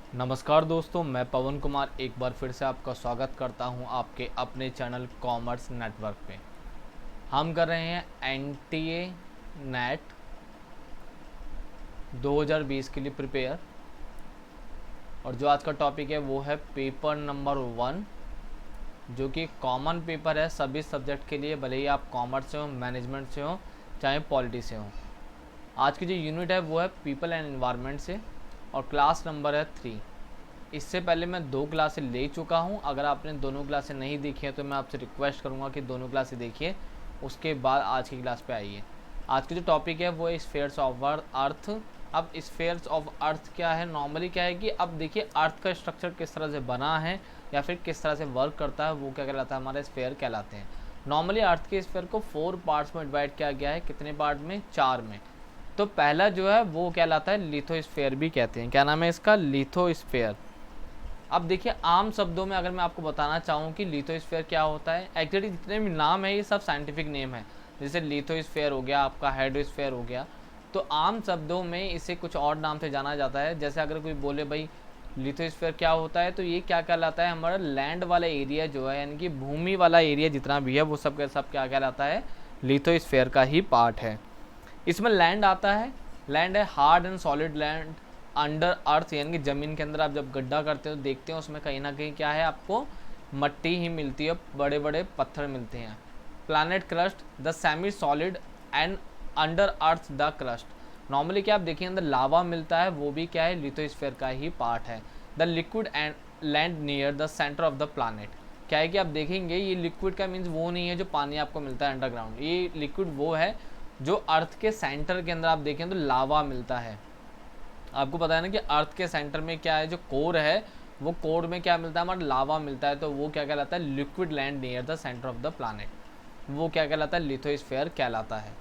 नमस्कार दोस्तों, मैं पवन कुमार एक बार फिर से आपका स्वागत करता हूं आपके अपने चैनल कॉमर्स नेटवर्क पे। हम कर रहे हैं एनटीए नेट 2020 के लिए प्रिपेयर, और जो आज का टॉपिक है वो है पेपर नंबर 1, जो कि कॉमन पेपर है सभी सब्जेक्ट के लिए, भले ही आप कॉमर्स से हो, मैनेजमेंट से हो, चाहे पॉलिटी से हो। आज की जो यूनिट है वो है पीपल एंड एनवायरनमेंट से, और क्लास नंबर है 3। इससे पहले मैं 2 क्लासें ले चुका हूं। अगर आपने दोनों क्लासें नहीं देखी हैं तो मैं आपसे रिक्वेस्ट करूंगा कि दोनों क्लासें देखिए, उसके बाद आज की क्लास पे आइए। आज की जो टॉपिक है वो है स्फीयर्स ऑफ अर्थ। अब स्फीयर्स ऑफ अर्थ क्या है, नॉर्मली क्या है कि अब देखिए अर्थ का स्ट्रक्चर किस तरह से बना है या फिर किस तरह से वर्क करता है, वो क्या कहलाता है, हमारे स्फीयर कहलाते हैं। नॉर्मली अर्थ के स्फीयर को 4 पार्ट्स में डिवाइड किया गया है। कितने पार्ट में? 4 में। तो पहला जो है वो कहलाता है लिथोस्फीयर भी कहते हैं। क्या नाम है इसका? लिथोस्फीयर। अब देखिए आम शब्दों में अगर मैं आपको बताना चाहूँ कि लिथोस्फीयर क्या होता है, एक्चुअली जितने भी नाम है ये सब साइंटिफिक नेम है। जैसे लिथोस्फीयर हो गया, आपका हाइड्रोस्फीयर हो गया, तो आम शब्दों में इसे कुछ और नाम से जाना जाता है। जैसे अगर कोई बोले भाई लिथोस्फीयर क्या होता है, तो ये क्या कहलाता है, हमारा लैंड वाला एरिया जो है, यानी कि भूमि वाला एरिया जितना भी है वो सब क्या कहलाता है, लिथोस्फीयर का ही पार्ट है। इसमें लैंड आता है। लैंड है hard and solid land under earth, यानी कि ज़मीन के अंदर आप जब गड्ढा करते हो देखते हो उसमें कहीं ना कहीं क्या है, आपको मट्टी ही मिलती है, बड़े बड़े पत्थर मिलते हैं। Planet crust the semi solid and under earth the crust. Normally क्या आप देखिए अंदर लावा मिलता है, वो भी क्या है, लिथोस्फीयर का ही पार्ट है। The liquid and land near the centre of the planet. क्या है कि आप देखेंगे ये लिक्विड का मीन्स वो नहीं है जो पानी आपको मिलता है अंडरग्राउंड, ये लिक्विड वो है जो अर्थ के सेंटर के अंदर आप देखें तो लावा मिलता है। आपको पता है ना कि अर्थ के सेंटर में क्या है, जो कोर है, वो कोर में क्या मिलता है, हमारा लावा मिलता है। तो वो क्या कहलाता है, liquid land near the centre of the planet, वो क्या कहलाता है, लिथोस्फीयर कहलाता है।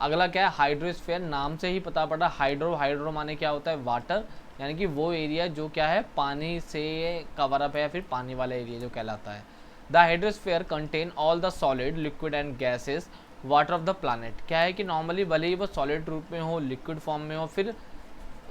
अगला क्या है, हाइड्रोस्फीयर। नाम से ही पता पड़ा, हाइड्रो, हाइड्रो माने क्या होता है, वाटर, यानी कि वो एरिया जो क्या है पानी से कवर अप है, या फिर पानी वाला एरिया जो कहलाता है। The hydrosphere contain all the solid liquid and gases water of the planet. क्या है कि नॉर्मली भले ही वो सॉलिड रूप में हो, लिक्विड फॉर्म में हो, फिर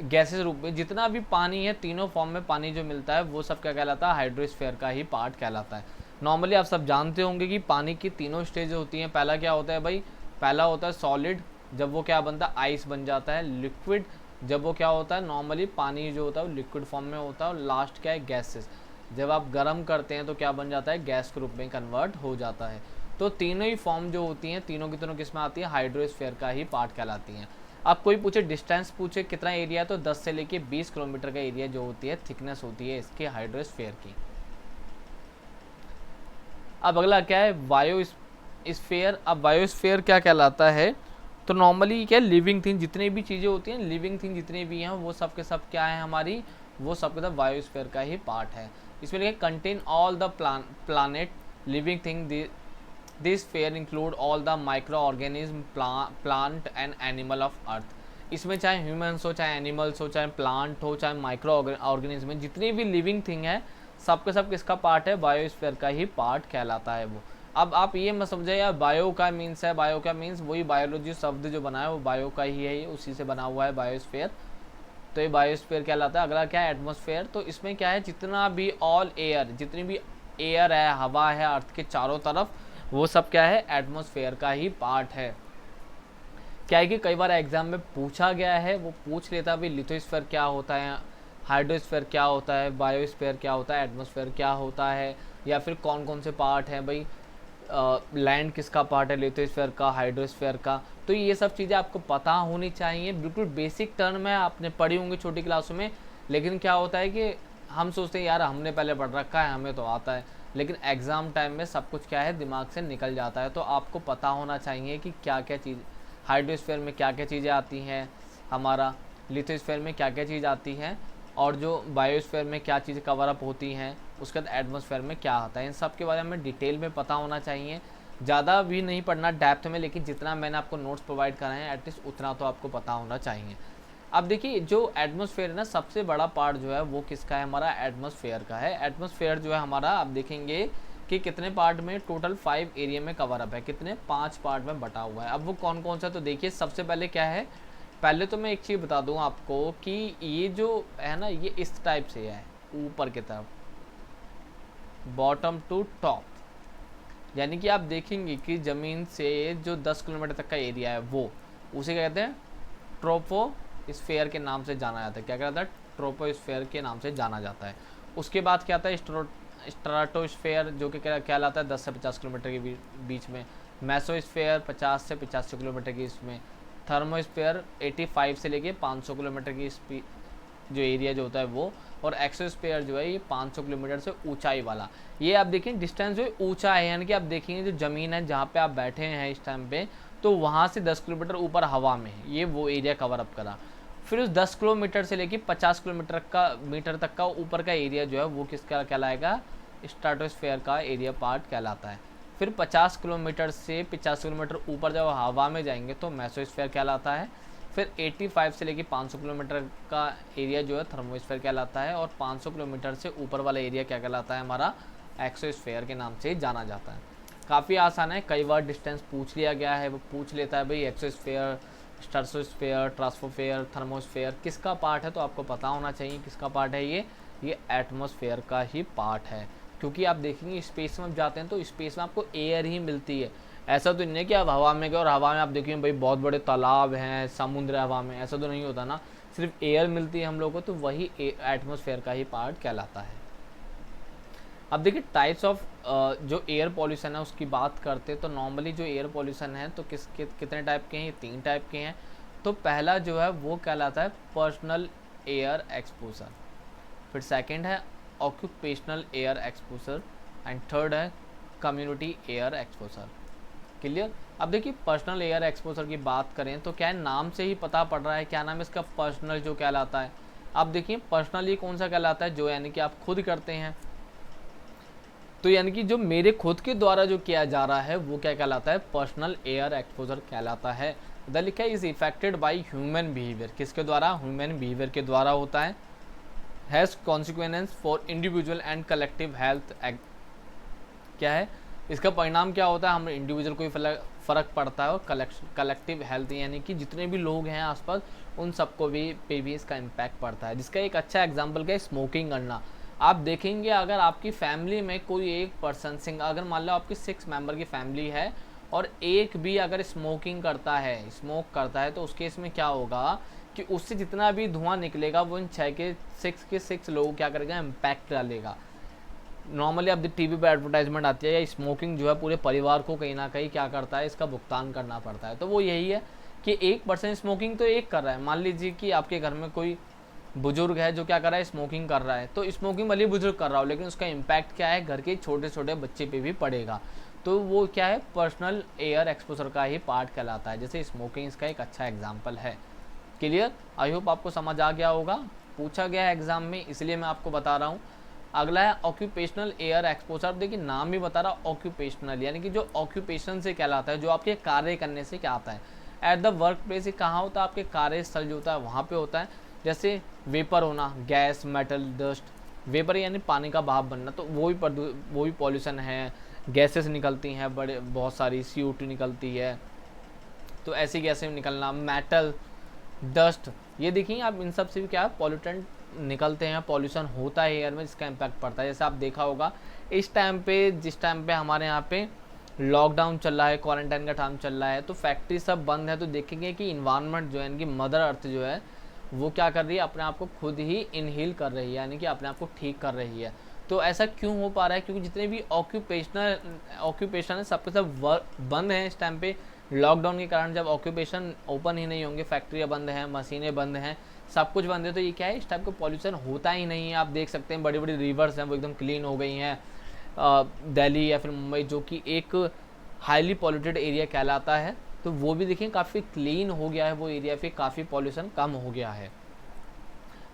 गैसेस रूप में, जितना भी पानी है, तीनों फॉर्म में पानी जो मिलता है वो सब क्या कहलाता है, हाइड्रोस्फीयर का ही पार्ट कहलाता है। नॉर्मली आप सब जानते होंगे कि पानी की तीनों स्टेज होती हैं। पहला क्या होता है भाई, पहला होता है सॉलिड, जब वो क्या बनता है, आइस बन जाता है। लिक्विड, जब वो क्या होता है, नॉर्मली पानी जो होता है वो लिक्विड फॉर्म में होता है। और लास्ट क्या है, गैसेस, जब आप गर्म करते हैं तो क्या बन जाता है, गैस के रूप में कन्वर्ट हो जाता है। तो तीनों ही फॉर्म जो होती हैं, तीनों की तीनों किस में आती है, हाइड्रोस्फीयर का ही पार्ट कहलाती हैं। अब कोई पूछे डिस्टेंस, पूछे कितना एरिया है, तो 10 से लेके 20 किलोमीटर का एरिया जो होती है, थिकनेस होती है इसके हाइड्रोस्फीयर की। अब अगला क्या है, बायोस्फीयर। अब बायोस्फीयर क्या कहलाता है, तो नॉर्मली क्या, लिविंग थिंग, जितनी भी चीज़ें होती हैं, लिविंग थिंग जितनी भी हैं, वो सब के सब क्या है हमारी, वो सब के सब बायोस्फीयर का ही पार्ट है। इसमें लिखा contain all the planet living thing. This fair include all the micro organism, plant and animal of earth. इसमें चाहे ह्यूमन्स हो, चाहे एनिमल्स हो, चाहे प्लांट हो, चाहे माइक्रो ऑर्गेनिज्म, जितनी भी लिविंग थिंग है, सब के सब किसका पार्ट है, बायोस्फीयर का ही पार्ट कहलाता है वो। अब आप ये मत समझे यार बायो का मीन्स है, बायो का मीन्स वही बायोलॉजी शब्द जो बना है वो बायो का ही है, ये उसी से बना हुआ है बायोस्फीयर। तो ये बायोस्फीयर कहलाता है। अगला क्या है, एटमॉस्फेयर। तो इसमें क्या है, जितना भी ऑल एयर, जितनी भी एयर है, हवा है अर्थ के चारों तरफ, वो सब क्या है, एटमॉस्फेयर का ही पार्ट है। क्या है कि कई बार एग्जाम में पूछा गया है, वो पूछ लेता है भाई लिथोस्फीयर क्या होता है, हाइड्रोस्फीयर क्या होता है, बायोस्फीयर क्या होता है, एटमॉस्फेयर क्या होता है, या फिर कौन कौन से पार्ट हैं भाई, लैंड किसका पार्ट है, लिथोस्फीयर का, हाइड्रोस्फीयर का। तो ये सब चीज़ें आपको पता होनी चाहिए। बिल्कुल बेसिक टर्म है, आपने पढ़ी होंगी छोटी क्लासों में। लेकिन क्या होता है कि हम सोचते हैं यार हमने पहले पढ़ रखा है, हमें तो आता है, लेकिन एग्ज़ाम टाइम में सब कुछ क्या है, दिमाग से निकल जाता है। तो आपको पता होना चाहिए कि क्या क्या चीज़, हाइड्रोस्फीयर में क्या क्या चीज़ें आती हैं, हमारा लिथोस्फीयर में क्या क्या चीज़ आती हैं, और जो बायोस्फीयर में क्या चीज़ें कवर अप होती हैं, उसके बाद एटमॉस्फेयर में क्या आता है। इन सब के बारे में डिटेल में पता होना चाहिए। ज़्यादा भी नहीं पढ़ना डेप्थ में, लेकिन जितना मैंने आपको नोट्स प्रोवाइड कराए हैं एटलीस्ट उतना तो आपको पता होना चाहिए। अब देखिए जो एटमॉस्फेयर है ना, सबसे बड़ा पार्ट जो है वो किसका है, हमारा एटमॉस्फेयर का है। एटमॉस्फेयर जो है हमारा, आप देखेंगे कि कितने पार्ट में, टोटल 5 एरिया में कवर अप है, कितने, 5 पार्ट में बटा हुआ है। अब वो कौन कौन सा, तो देखिए सबसे पहले क्या है, पहले तो मैं एक चीज़ बता दूं आपको कि ये जो है ना, ये इस टाइप से है, ऊपर की तरफ, बॉटम टू टॉप। यानी कि आप देखेंगे कि ज़मीन से जो 10 किलोमीटर तक का एरिया है वो, उसे क्या कहते हैं, ट्रोपोस्फेयर के नाम से जाना जाता है। क्या कहता है, ट्रोपोस्फेयर के नाम से जाना जाता है। उसके बाद क्या आता है, स्ट्राटोस्फेयर, जो कि कहलाता है 10 से 50 किलोमीटर के बीच में। मेसोस्फेयर 50 से 85 किलोमीटर की इसमें। थर्मोस्फेयर 85 से लेके 500 किलोमीटर की जो एरिया जो होता है वो। और एक्सोस्फेयर जो है ये 500 किलोमीटर से ऊंचाई वाला। ये आप देखें डिस्टेंस जो ऊंचा है, यानी कि आप देखेंगे जो ज़मीन है जहाँ पे आप बैठे हैं इस टाइम पे, तो वहाँ से 10 किलोमीटर ऊपर हवा में है, ये वो एरिया कवर अप करा। फिर उस 10 किलोमीटर से लेके 50 मीटर तक का ऊपर का एरिया जो है वो किसका कहलाएगा, स्ट्राटोस्फेयर का एरिया पार्ट कहलाता है। फिर 50 किलोमीटर से 50 किलोमीटर ऊपर जब हवा में जाएंगे तो मेसोस्फेयर कहलाता है। फिर 85 से लेके 500 किलोमीटर का एरिया जो है थर्मोस्फेयर कहलाता है। और 500 किलोमीटर से ऊपर वाला एरिया क्या कहलाता है, हमारा एक्सोस्फेयर के नाम से जाना जाता है। काफ़ी आसान है, कई बार डिस्टेंस पूछ लिया गया है, वो पूछ लेता है भाई एक्सोस्फेयर, स्ट्रेटोस्फेयर, ट्रांसफोस्फेयर, थर्मोस्फेयर किसका पार्ट है, तो आपको पता होना चाहिए किसका पार्ट है ये एटमॉस्फेयर का ही पार्ट है। क्योंकि आप देखेंगे स्पेस में आप जाते हैं तो स्पेस में आपको एयर ही मिलती है। ऐसा तो नहीं है कि आप हवा में गए और हवा में आप देखेंगे भाई बहुत बड़े तालाब हैं, समुद्र है हवा में, ऐसा तो नहीं होता ना, सिर्फ एयर मिलती है हम लोग को, तो वही एटमॉस्फेयर का ही पार्ट कहलाता है। अब देखिए टाइप्स ऑफ जो एयर पॉल्यूशन है उसकी बात करते हैं, तो नॉर्मली जो एयर पॉल्यूशन है तो कितने टाइप के हैं, ये 3 टाइप के हैं। तो पहला जो है वो कहलाता है पर्सनल एयर एक्सपोजर, फिर सेकंड है occupational air exposure, and third है कम्युनिटी एयर एक्सपोजर। क्लियर। अब देखिए पर्सनल एयर एक्सपोजर की बात करें तो क्या है, नाम से ही पता पड़ रहा है क्या नाम है इसका, पर्सनल जो कहलाता है। अब देखिए पर्सनल ये कौन सा कहलाता है, जो यानी कि आप खुद करते हैं, तो यानी कि जो मेरे खुद के द्वारा जो किया जा रहा है वो क्या कहलाता है, पर्सनल एयर एक्सपोजर कहलाता है। इधर लिखा है is affected by human behaviour, किसके द्वारा, ह्यूमन बिहेवियर के द्वारा होता है। Has consequence for individual and collective health, क्या है इसका परिणाम क्या होता है, हम इंडिविजुअल को ही फ़र्क पड़ता है, और कलेक्टिव हेल्थ यानी कि जितने भी लोग हैं आसपास उन सबको भी इसका इम्पैक्ट पड़ता है। जिसका एक अच्छा एग्जांपल क्या है, स्मोकिंग करना। आप देखेंगे अगर आपकी फैमिली में कोई एक पर्सन अगर मान लो आपकी 6 मेंबर की फैमिली है और एक भी अगर स्मोक करता है तो उस केस में क्या होगा कि उससे जितना भी धुआं निकलेगा वो इन 6 लोगों क्या करेगा, इम्पैक्ट डालेगा। नॉर्मली आप टीवी पर एडवर्टाइजमेंट आती है, या स्मोकिंग जो है पूरे परिवार को कहीं ना कहीं क्या करता है, इसका भुगतान करना पड़ता है। तो वो यही है कि एक पर्सन स्मोकिंग तो एक कर रहा है, मान लीजिए कि आपके घर में कोई बुजुर्ग है जो क्या कर रहा है, स्मोकिंग कर रहा है, तो स्मोकिंग भले बुजुर्ग कर रहा हो लेकिन उसका इम्पैक्ट क्या है, घर के छोटे छोटे बच्चे पे भी पड़ेगा। तो वो क्या है, पर्सनल एयर एक्सपोजर का ही पार्ट कहलाता है। जैसे स्मोकिंग इसका एक अच्छा एग्जाम्पल है। क्लियर, आई होप आपको समझ आ गया होगा, पूछा गया है एग्जाम में इसलिए मैं आपको बता रहा हूँ। अगला है ऑक्यूपेशनल एयर एक्सपोजर। देखिए नाम भी बता रहा ऑक्यूपेशनल, यानी कि जो ऑक्यूपेशन से कहलाता है, जो आपके कार्य करने से क्या आता है। एट द वर्क प्लेस ये कहाँ होता है, आपके कार्यस्थल जो होता है वहाँ पे होता है। जैसे वेपर होना, गैस, मेटल, डस्ट, वेपर यानी पानी का भाप बनना, तो वो भी पॉल्यूशन है। गैसेस निकलती हैं बहुत सारी, CO2 निकलती है, तो ऐसी गैसें निकलना, मेटल, डस्ट, ये देखिए आप इन सब से भी क्या पॉल्यूटेंट निकलते हैं, पॉल्यूशन होता है एयर में, जिसका इम्पैक्ट पड़ता है। जैसे आप देखा होगा जिस टाइम पे हमारे यहाँ पे लॉकडाउन चल रहा है, क्वारंटाइन का टाइम चल रहा है, तो फैक्ट्री सब बंद है, तो देखेंगे कि इन्वायरमेंट जो है, इनकी मदर अर्थ जो है वो क्या कर रही है, अपने आप को खुद ही इनहेल कर रही है, यानी कि अपने आप को ठीक कर रही है। तो ऐसा क्यों हो पा रहा है, क्योंकि जितने भी ऑक्यूपेशन है सबके सब बंद हैं इस टाइम पे लॉकडाउन के कारण। जब ऑक्यूपेशन ओपन ही नहीं होंगे, फैक्ट्रियाँ बंद हैं, मशीनें बंद हैं, सब कुछ बंद है, तो ये क्या है, इस टाइप का पॉल्यूशन होता ही नहीं है। आप देख सकते हैं बड़ी बड़ी रिवर्स हैं वो एकदम क्लीन हो गई हैं, दिल्ली या फिर मुंबई जो कि एक हाईली पॉल्यूटेड एरिया कहलाता है, तो वो भी देखिए काफ़ी क्लीन हो गया है वो एरिया, फिर काफ़ी पॉल्यूशन कम हो गया है।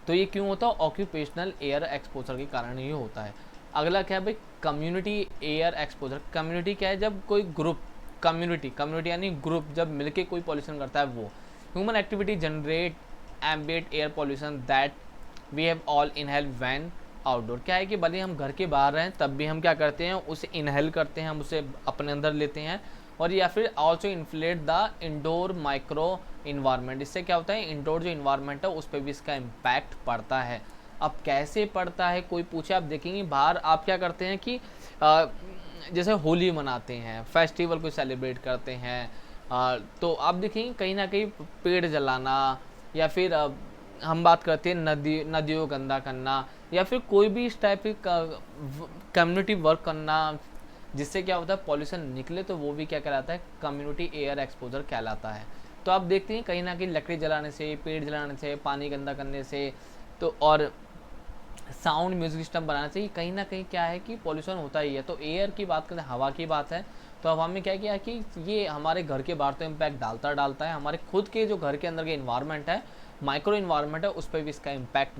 तो ये क्यों होता है, ऑक्यूपेशनल एयर एक्सपोजर के कारण ही होता है। अगला क्या है भाई, कम्युनिटी एयर एक्सपोजर। कम्युनिटी क्या है, जब कोई ग्रुप, कम्युनिटी यानी ग्रुप जब मिलके कोई पॉल्यूशन करता है वो। Human activity generate ambient air pollution that we have all inhale when outdoor. क्या है कि भले हम घर के बाहर रहें तब भी हम क्या करते हैं, उसे इनहेल करते हैं, हम उसे अपने अंदर लेते हैं। और या फिर also inflate the indoor micro environment. इससे क्या होता है, इंडोर जो इन्वायरमेंट है उस पर भी इसका इम्पैक्ट पड़ता है। अब कैसे पड़ता है, कोई पूछे, आप देखेंगे बाहर आप क्या करते हैं कि जैसे होली मनाते हैं, फेस्टिवल को सेलिब्रेट करते हैं, तो आप देखेंगे कहीं ना कहीं पेड़ जलाना, या फिर हम बात करते हैं नदियों गंदा करना, या फिर कोई भी इस टाइप की कम्युनिटी वर्क करना, जिससे क्या होता है पॉल्यूशन निकले, तो वो भी क्या कहलाता है, कम्युनिटी एयर एक्सपोजर कहलाता है। तो आप देखते हैं कहीं ना कहीं लकड़ी जलाने से, पेड़ जलाने से, पानी गंदा करने से, तो और साउंड म्यूजिक सिस्टम बनाना चाहिए, कहीं ना कहीं क्या है कि पॉल्यूशन होता ही है। तो एयर की बात करें, हवा की बात है, तो हवा में क्या किया कि ये हमारे घर के बाहर तो इम्पैक्ट डालता है, हमारे खुद के जो घर के अंदर के इन्वायरमेंट है, माइक्रो इन्वायरमेंट है, उस पर भी इसका इम्पैक्ट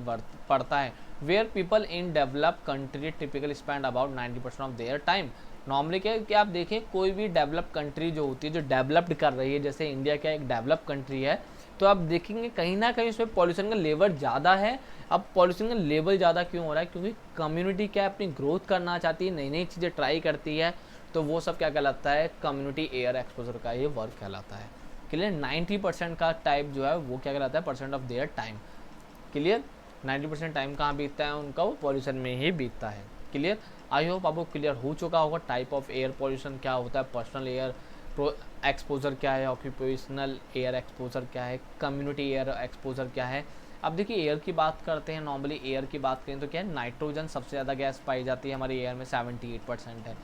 पड़ता है। Where people in develop country typically spend about 90% of their time. Normally क्या है कि आप देखें कोई भी डेवलप कंट्री जो होती है, जो डेवलप्ड कर रही है, जैसे इंडिया क्या एक डेवलप कंट्री है, तो आप देखेंगे कहीं ना कहीं उसमें पॉल्यूशन का लेवल ज़्यादा है। अब पॉल्यूशन का लेवल ज़्यादा क्यों हो रहा है, क्योंकि कम्युनिटी क्या अपनी ग्रोथ करना चाहती है, नई नई चीज़ें ट्राई करती है, तो वो सब क्या कहलाता है, कम्युनिटी एयर एक्सपोजर का ये वर्क कहलाता है। क्लियर, 90% का टाइप जो है वो क्या कहलाता है, percent of their time. Clear, 90% time कहाँ बीतता है उनका, वो पॉल्यूशन में ही बीतता है। क्लियर, आई होप आपको क्लियर हो चुका होगा टाइप ऑफ एयर पॉल्यूशन क्या होता है, पर्सनल एयर एक्सपोजर क्या है, ऑक्यूपेशनल एयर एक्सपोजर क्या है, कम्युनिटी एयर एक्सपोजर क्या है। अब देखिए एयर की बात करते हैं, नॉर्मली एयर की बात करें तो क्या है, नाइट्रोजन सबसे ज़्यादा गैस पाई जाती है हमारे एयर में, 78% है।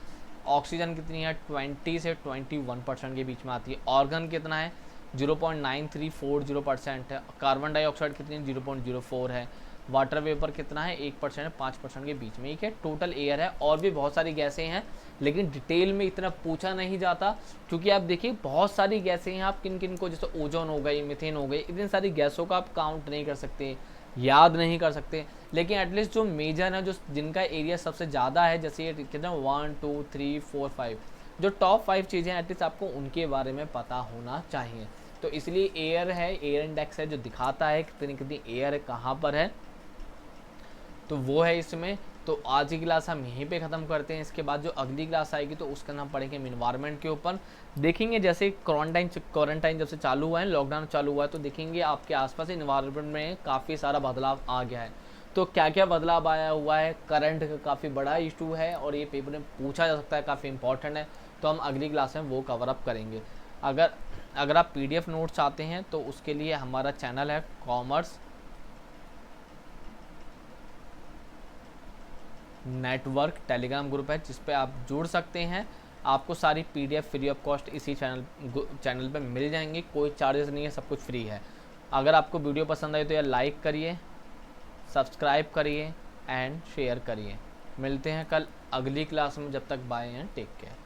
ऑक्सीजन कितनी है, 20 से 21% के बीच में आती है। ऑर्गन कितना है, 0.9340% है। कार्बन डाइऑक्साइड कितनी है, 0.04 है। वाटर वेपर कितना है, 1% है, 5% के बीच में। ये क्या टोटल एयर है, और भी बहुत सारी गैसें हैं, लेकिन डिटेल में इतना पूछा नहीं जाता, क्योंकि आप देखिए बहुत सारी गैसें हैं, आप किन किन को, जैसे ओजोन हो गई, मीथेन हो गई, इतनी सारी गैसों का आप काउंट नहीं कर सकते, याद नहीं कर सकते, लेकिन एटलीस्ट जो मेजर है, जो जिनका एरिया सबसे ज़्यादा है, जैसे ये कितना 1 2 3 4 5, जो टॉप 5 चीज़ें एटलीस्ट आपको उनके बारे में पता होना चाहिए। तो इसलिए एयर है, एयर इंडेक्स है, जो दिखाता है कितनी कितनी एयर है, कहाँ पर है, तो वो है इसमें। तो आज की क्लास हम यहीं पे ख़त्म करते हैं। इसके बाद जो अगली क्लास आएगी तो उसका हम पढ़ेंगे इन्वायरमेंट के ऊपर। देखेंगे जैसे क्वारंटाइन जब से चालू हुआ है, लॉकडाउन चालू हुआ है, तो देखेंगे आपके आसपास इन्वायरमेंट में काफ़ी सारा बदलाव आ गया है। तो क्या क्या बदलाव आया हुआ है, करंट का काफ़ी बड़ा इशू है, और ये पेपर में पूछा जा सकता है, काफ़ी इंपॉर्टेंट है, तो हम अगली क्लास में वो कवर अप करेंगे। अगर आप PDF नोट्स चाहते हैं तो उसके लिए हमारा चैनल है कॉमर्स नेटवर्क, टेलीग्राम ग्रुप है, जिस पे आप जुड़ सकते हैं। आपको सारी PDF फ्री ऑफ कॉस्ट इसी चैनल पे मिल जाएंगी, कोई चार्जेस नहीं है, सब कुछ फ्री है। अगर आपको वीडियो पसंद आई तो यार लाइक करिए, सब्सक्राइब करिए एंड शेयर करिए। मिलते हैं कल अगली क्लास में, जब तक बाय एंड टेक केयर।